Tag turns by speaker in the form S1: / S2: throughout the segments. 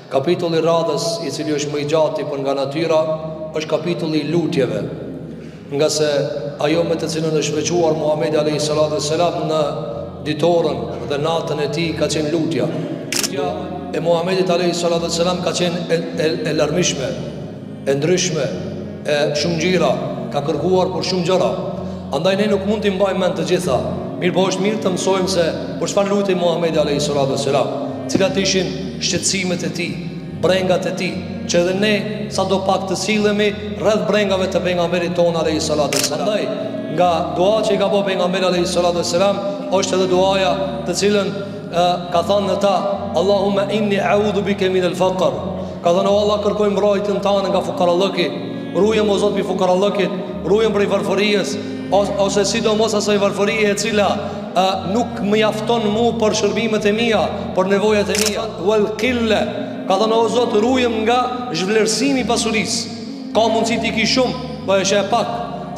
S1: Kapitulli radhës, i cili është më i gjati për nga natyra, është kapitulli i lutjeve, nga se ajo me të cilën është veçuar Muhamedi alayhi salatu wassalam në ditorën dhe natën e tij ka qenë lutja. Lutja e Muhamedit alayhi salatu wassalam ka qenë e larmishme, e ndryshme, e shumë gjëra, ka kërkuar për shumë gjëra. Andaj ne nuk mund t'i mbajmë mend të gjitha. Mirë po është mirë të mësojmë se për çfarë lutej Muhamedi alayhi salatu wassalam, cilat ishin shqetësimet e tij, brengat e tij, që edhe ne sadopak të sillemi rreth brengave të pejgamberit ton alayhi salatu wassalam. Andaj nga dua që i ka bëu pejgamberi alayhi salatu wassalam është edhe duaja të cilën ka thënë në ta, Allahumma inni a'udhu bika min al-faqr. Ka thënë, o Allah, kërkoj mbrojtjen tane nga fukarallëki. Ruajmë o Zot mbi fukarallëkit, ruajmë prej varfërisë, ose sidomos asaj varfërie e cila nuk më jafton mu për shërbimet e mia, për nevojat e mia. Wal qilla. Ka thënë, o Zot, ruajmë nga zhvlerësimi i pasurisë. Ka mundësi ti ki shumë, po është e pak.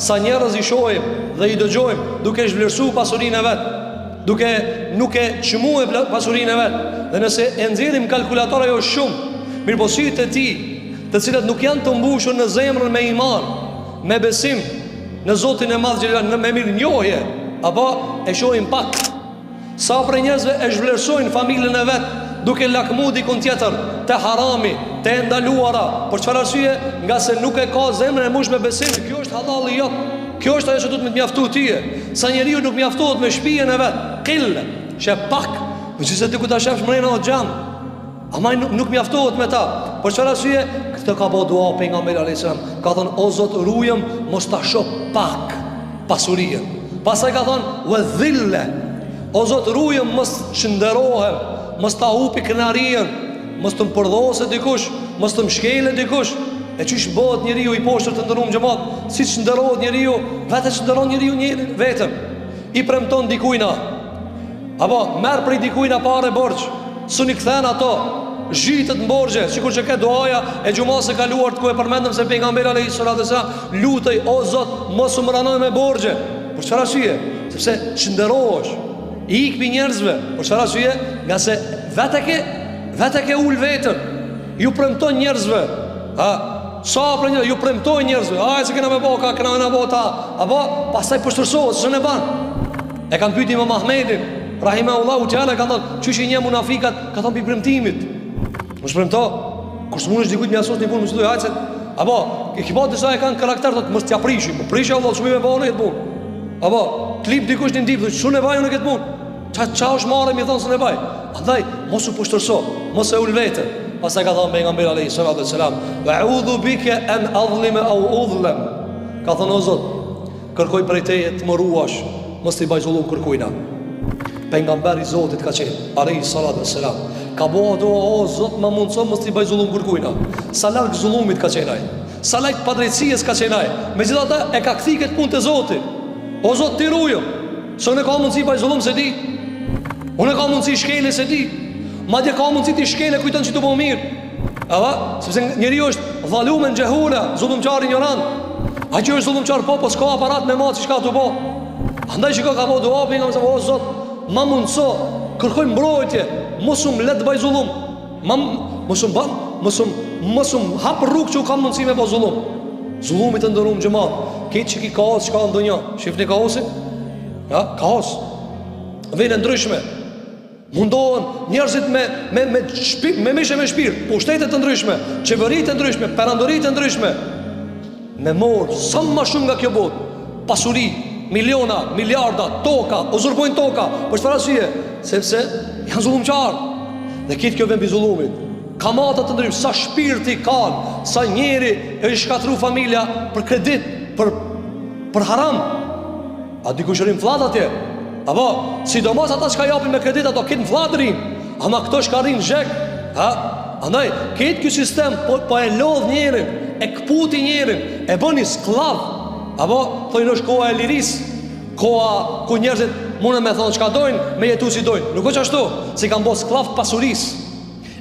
S1: Sa njerëz i shohim dhe i dëgjojmë duke zhvlerësuar pasurinë e vet, duke nuk e çmuar pasurinë e vet. Dhe nëse e nxjerrim kalkulator ajo është shumë. Mirëposytë e tij, të cilat nuk janë të mbushur në zemrën me iman, me besim në Zotin e Madh Xhelal, me mirënjohje, apo e shohim pak. Sa prej njerëzve e zhvlerësojnë familjen e vet duke lakmu dikun tjetër te harami, te ndaluara. Për çfarë arsye? Nga se nuk e ka zemrën e mbushur me besim. Kjo është halali jot. Kjo është ajo që duhet të mjaftu tyje. Sa njeriu nuk mjaftohet me shtëpinë e vet, qill, she pak. Nëse ti ku ta shefsh mrena o xham, ama nuk mjaftohet me ta. Për çfarë arsye? Këtë ka bëu dua pejgamberi alayhis salam. Ka thënë, o Zot, ruajm mos ta shoh pak pasurinë. Pastaj ka thënë, wa dhilla. O Zot, ruajm mos çnderohem, mos ta hupi kënaqërinë, mos të mpërdhose dikush, mos të mshkelë dikush. E çish bëhet njeriu i poshtër të ndërum xhamat, siç nderohet njeriu, vetë çnderon njeriu njërin vetëm. I premton dikujt apo merr prej dikujt parë borxh, suni kthen ato, zhitet në borxhe, sikur që ka duaja e xhumas së kaluar ku e përmendëm se pejgamberi alayhis salatu wasallam lutej, o Zot, mos u mbranoj me borxhe. Për çfarë arsye? Sepse çnderohesh, i ikpi njerëzve. Për çfarë arsye? Nga se vetë ke ul vetën, ju premton njerëzve. Sa për një, ju premtoj njerëzve, se kena me bo, kena me bo ta, apo pastaj përshërsohet, së në ban. E kanë pyti më Mahmedin rahimahullahu teala, kanë thonë, qysh i një munafikat, ka thonë pi premtimit. Mos premto, kur s'mund është dikujt më asos një punë, më së dojë hajcet, apo, ki po disa e kanë karakter, thotë, mos t'ja prishim, më prishja Allah, shumë i me bëhë në këtë punë. Apo, t'lip dikush një ndipë, shumë e bajë në këtë punë. Qa është marë, mi thonë së në bajë. Andaj, mos u pushtërso, mos e ul vetën. Pastaj ka thënë pejgamberi alayhis salatu wassalam, "Wa'udhu bika an adhlima aw udhlam." Ka thënë, o Zot, kërkoj prej teje të më ruash, mos t'i bëj zullum kërkujna. Pejgamberi i Zotit ka qenë alayhis salatu wassalam, ka bëu do, o Zot, më mundson mos t'i bëj zullum kërkujna. Sa larg zullumit ka qenë ai, sa larg padrejtësisë ka qenë ai. Megjithatë e ka kthy këtë punë te Zoti. O Zot, ti ruaj. S'unë ka mundsi bëj zullum se ti. Unë ka mundsi shkelë se ti. Madje ka mundësi ti shkele kujton që të bëjë mirë. Sepse njeriu është dhalumen xehula, zullumçar ignorant. Ai që është zullumçar po s'ka aparat me maç çka të bëj. Andaj shiko ka bëu dua pejgamberi, o Zot, ma mundso, kërkoj mbrojtje, mos u let bëj zullum. Mos u hap rrugë që u kam mundësi me bëj zullum. Zullumi të ndërum xhamat. Këtë që ki kaos çka në ndonjë. Shifni kaosin? Kaos. Vjen ndryshme. Mundohen njerëzit me mishe me shpirt, pushtete të ndryshme, qeveritë të ndryshme, perandoritë të ndryshme, me morë sa më shumë nga kjo botë, pasuri, miliona, miliarda, toka, uzurpojnë toka. Për çfarë arsye? Sepse janë zullumçar. Dhe kitë kjo vjen mbi zullumit. Kamata të ndryshme, sa shpirti kanë, sa njeri e shkatru familja për kredit, për haram. A dikush rin flat atje? Apo, sidomos ata që ka japin me kredit, ato kitë në flatërin, ama këto shka rinë zhek. Andaj, kitë kjo sistem po e lodh njerin, e këputi njerin, e bëni sklav. Apo, thojnë është koha e liris, koha ku njerëzit mune me thonë qka dojnë, me jetu si dojnë. Nuk o që ashtu, si kanë bo sklav të pasuris,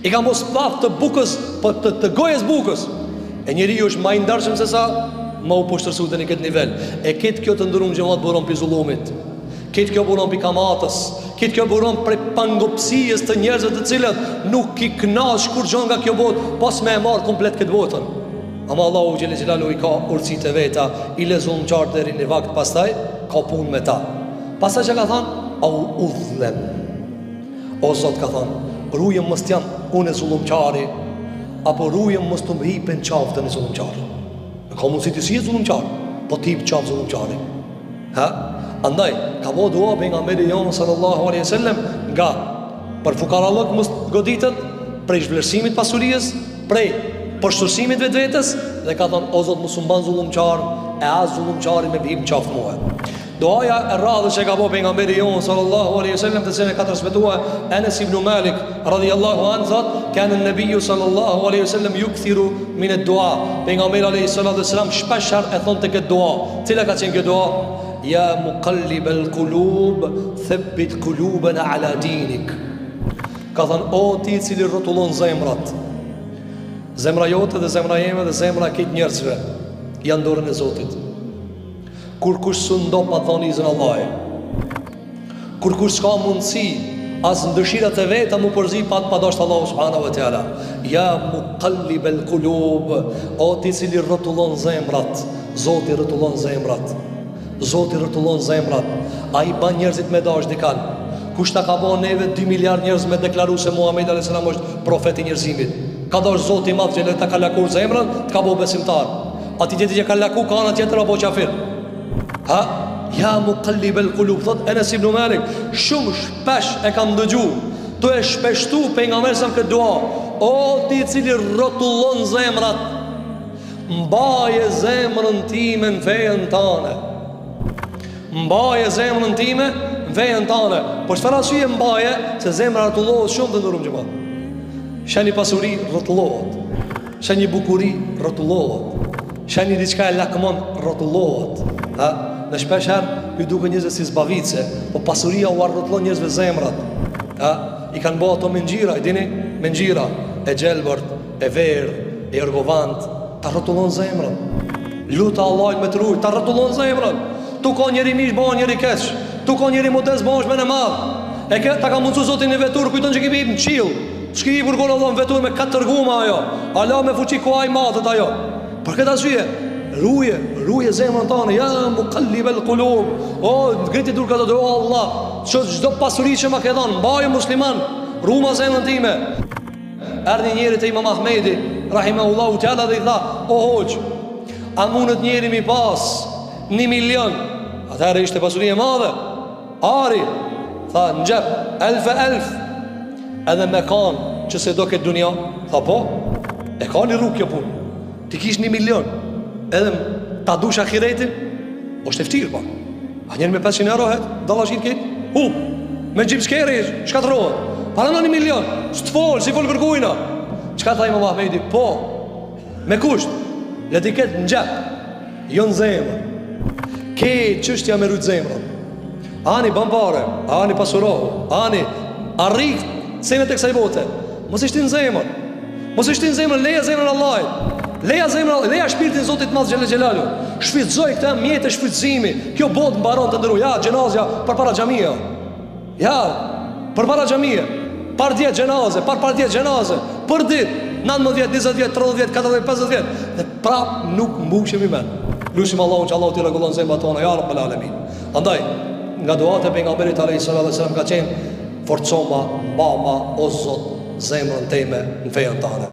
S1: i kanë bo sklav të bukës, të gojes bukës. E njeri ju është ma i ndarëshëm se sa, ma u poshtërsu të një këtë nivel. E kitë kjo të ndërum gjëmat bëron për zullumit. Këtë kjo buron pi kamatës, Kitë kjo buron prej pangopsijës të njerëzve të cilët nuk i knash kur gjon nga kjo botë, pas me e marë komplet këtë botën. Ama Allahu xhelle xhelalu i ka urtësitë e veta, i lezon qartë deri në vakt, pastaj ka punë me ta. Pastaj që ka thënë, au udhlem. O Zot, ka thënë, rujem mos t'jam unë zullumqari, apo rujem mos të më hipen qaftën e zullumqari. Ka mundësi të si e zullumqar, po t'hip qaftë zullumqari. Andaj, ka bo dua për nga meri jonë sallallahu alaihi sallam, nga për fukarallëk mos goditët, prej zhvlerësimit pasurijës, prej përshërsimit vetë vetës, dhe ka thonë, o Zot, mos më ban zullumqar, e as zullumqari me bim qaftë muhe. Doaja e radhës që ka bo për nga meri jonë sallallahu alaihi sallam, të cilën e ka transmetua Enes ibn Malik radhiyallahu anhu, thot, kanë nëbiju sallallahu alaihi sallam ju këthiru minet dua. Për nga meri alaihi sallam shpeshar e thonë të këtë dua. Cila ka qenë këtë dua? Ja muqallib el kulub, thabbit kulubena ala dinik. Ka thënë, o ti cili rrotullon zemrat, zemra jote dhe zemra jeme dhe zemra këtë njerëzve janë dorën e Zotit. Kur kush së ndo pa thonë izën Allahi, kur kush s'ka mundësi as në dëshirat e veta mu përzi pa dashtë Allahu subhanahu wa ta'ala. Ja muqallib el kulub, o ti cili rrotullon zemrat, Zoti rrotullon zemrat, Zoti rrotullon zemrat. A i ban njerëzit me dash dikan. Kush ta ka bon neve 2 miliard njerëz me deklaru se Muhammed a.s. është profeti njerëzimit. Ka dash Zoti madh që ta ka lakur zemrën, të ka bo besimtar. A ti tjetër që ka laku ka ana tjetër apo qafir. Ja muqallib el kulub, thot Enes ibn Malik, shumë shpesh e kam dëgju, të e shpeshtu pejgamberi sa këtë dua, o ti cili rrotullon zemrat, mbaje zemrën time në fejën tane. Mbaje zemrën time në fejën tane. Po çfarë arsye mbaje? Se zemra rrotullohet shumë të ndërum xhamat. Shani pasuri rrotullohet, shani bukuri rrotullohet, shani diçka e lakmon rrotullohet. Në shpesher ju duke njerëzve si zbavitse, po pasuria u arrotullon njerëzve zemrat. I kanë bëu ato me ngjira, e dini, me ngjira e gjelbërt, e verdh, e ergovant, ta rrotullon zemrën. Luta Allahut me të ruaj, ta rrotullon zemrën. Tu ka njëri mish, bëhen njëri keq. Tu ka njëri modest, bëhesh me në madh. E ke ta ka mundsu Zoti në vetur, kujton që kemi në qiell. Ç'ki i burgon Allah në vetur me 4 guma ajo. Allah me fuqi ku ai madhet ajo. Për këtë arsye, ruje zemrën tane. Ja muqallib el qulub, o ngriti dur këtë do Allah, çdo pasuri që më ke dhënë, mbaje musliman, ruma zemrën time. Erdhi njëri te Imam Ahmedi rahimahullahu taala dhe i tha, o hoç, a mundet njëri mi pas 1 milion? Atëherë ishte pasuri e madhe. Ari tha në xhep, elf edhe me kanë që se do këtë dunja. Tha po, e ka një rrugë kjo punë. Ti kish 1 milion edhe ta dush ahiretin, është e vështirë pa. A njëri me 500 euro het, dallash i këtë, me gjip skeri, shkatërrohet. Para në 1 milion, s'të folë, si folë kërkujna. Qka tha Imam Ahmedi? Po, me kusht, le t'i ketë në gjep, jo në zemrë. Ke qështja me rujtë zemrën. Ani bambare, ani pasurohu, ani arrik senet e kësaj bote. Mos ishti në zemrën. Mos ishti në zemrën, leja zemrën Allahit. Leja shpirtin Zotit Madh Xhelel Xhelalu. Shfrytëzoj këtë mjet të shfrytëzimi. Kjo botë mbaron të ndëroj. Ja, xhenazja përpara xhamia. Ja, përpara xhamia. Par ditë xhenaze, par ditë xhenaze. Për ditë 19 vjet, 20 vjet, 30 vjet, 40 vjet, 50 vjet. Dhe prap nuk mbushemi me. Lutim Allahun që Allahu t'i rregullon zemrat tona, ya Rabbul Alamin. Andaj, nga duat e pejgamberit alayhis salam ka qenë forcoma, mbama o Zot zemrën time në fejën tane.